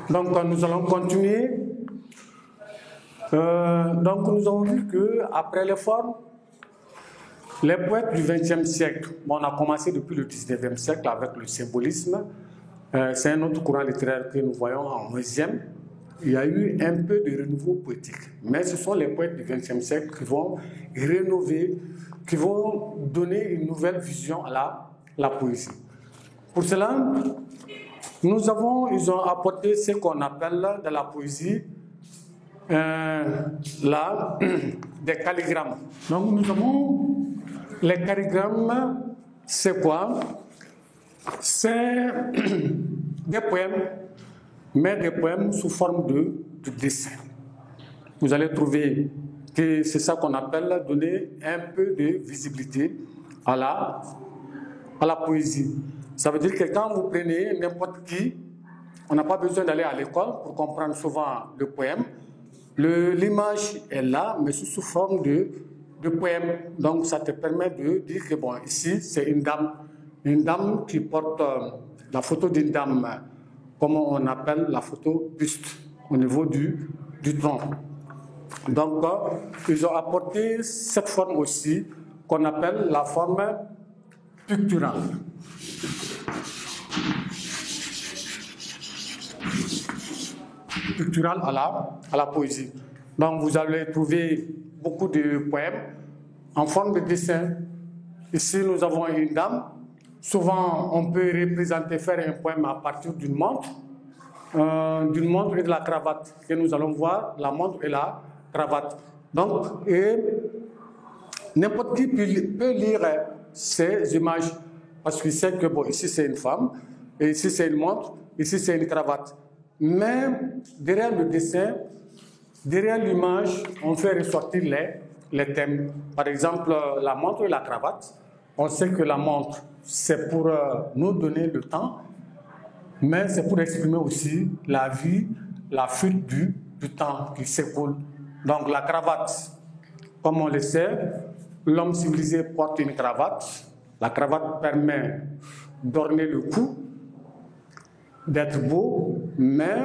Donc, nous allons continuer. Donc, nous avons vu qu'après les formes, les poètes du XXe siècle, on a commencé depuis le XIXe siècle avec le symbolisme. C'est un autre courant littéraire que nous voyons en XIe. Il y a eu un peu de renouveau poétique. Mais ce sont les poètes du XXe siècle qui vont rénover, qui vont donner une nouvelle vision à la poésie. Pour cela, ils ont apporté ce qu'on appelle dans la poésie des calligrammes. Donc nous avons les calligrammes, c'est quoi? C'est des poèmes, mais des poèmes sous forme de dessin. Vous allez trouver que c'est ça qu'on appelle donner un peu de visibilité à la poésie. Ça veut dire que quand vous prenez n'importe qui, on n'a pas besoin d'aller à l'école pour comprendre souvent le poème. L'image est là, mais sous forme de poème. Donc ça te permet de dire que bon, ici c'est une dame qui porte la photo d'une dame, comme on appelle la photo buste, au niveau du tronc. Donc ils ont apporté cette forme aussi, qu'on appelle la forme picturale. Picturale à la poésie. Donc vous allez trouver beaucoup de poèmes en forme de dessin. Ici nous avons une dame. Souvent on peut faire un poème à partir d'une montre et de la cravate. Et nous allons voir la montre et la cravate. Donc n'importe qui peut lire ces images parce qu'il sait que bon, ici c'est une femme, et ici c'est une montre, ici c'est une cravate. Mais derrière le dessin, derrière l'image, on fait ressortir les thèmes. Par exemple, la montre et la cravate. On sait que la montre, c'est pour nous donner le temps, mais c'est pour exprimer aussi la vie, la fuite du temps qui s'écoule. Donc la cravate, comme on le sait, l'homme civilisé porte une cravate. La cravate permet d'orner le cou, d'être beau, mais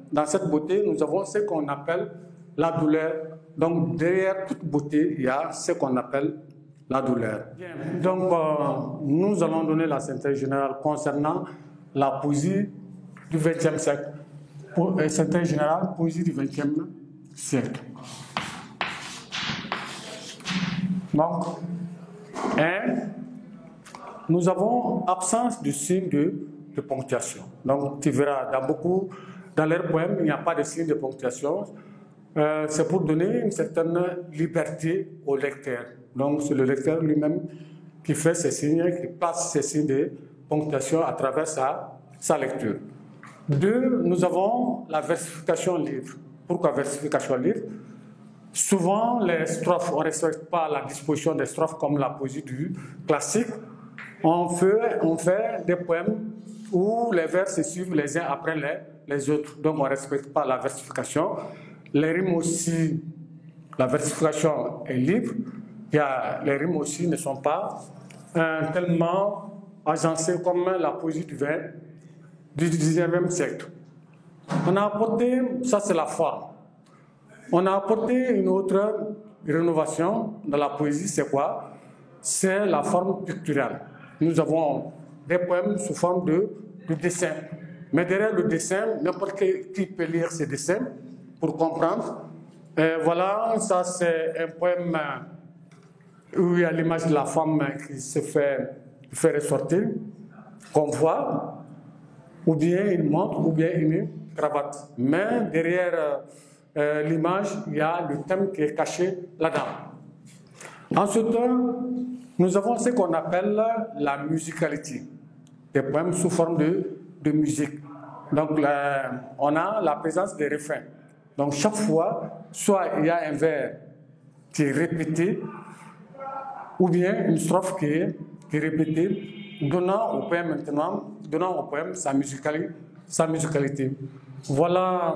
dans cette beauté, nous avons ce qu'on appelle la douleur. Donc, derrière toute beauté, il y a ce qu'on appelle la douleur. Bien. Donc, nous allons donner la synthèse générale concernant la poésie du XXe siècle. Synthèse générale, poésie du XXe siècle. Donc, nous avons absence de signe de ponctuation. Donc, tu verras, dans leurs poèmes, il n'y a pas de signe de ponctuation. C'est pour donner une certaine liberté au lecteur. Donc, c'est le lecteur lui-même qui fait ces signes, qui passe ces signes de ponctuation à travers sa lecture. 2, nous avons la versification libre. Pourquoi versification libre? Souvent, les strophes, on ne respecte pas la disposition des strophes comme la poésie du classique. On fait des poèmes où les vers se suivent les uns après les autres. Donc, on ne respecte pas la versification. Les rimes aussi, la versification est libre. Les rimes aussi ne sont pas tellement agencées comme la poésie du XIXe siècle. On a apporté, ça c'est la forme. On a apporté une autre rénovation dans la poésie, c'est quoi? C'est la forme picturale. Nous avons des poèmes sous forme de dessin. Mais derrière le dessin, n'importe qui peut lire ces dessins pour comprendre. Voilà, ça c'est un poème où il y a l'image de la femme qui se fait ressortir, qu'on voit, ou bien une montre, ou bien une cravate. Mais derrière l'image, il y a le thème qui est caché là-dedans. Ensuite, nous avons ce qu'on appelle la musicalité, des poèmes sous forme de musique. Donc, on a la présence des refrains. Donc, chaque fois, soit il y a un vers qui est répété, ou bien une strophe qui est répétée, donnant au poème maintenant donnant au poème sa musicalité. Voilà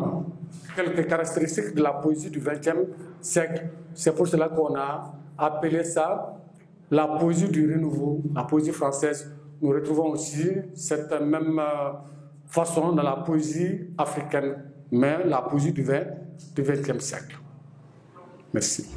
quelques caractéristiques de la poésie du XXe siècle. C'est pour cela qu'on a appelé ça la poésie du renouveau, la poésie française. Nous retrouvons aussi cette même façon dans la poésie africaine, mais la poésie du XXe siècle. Merci.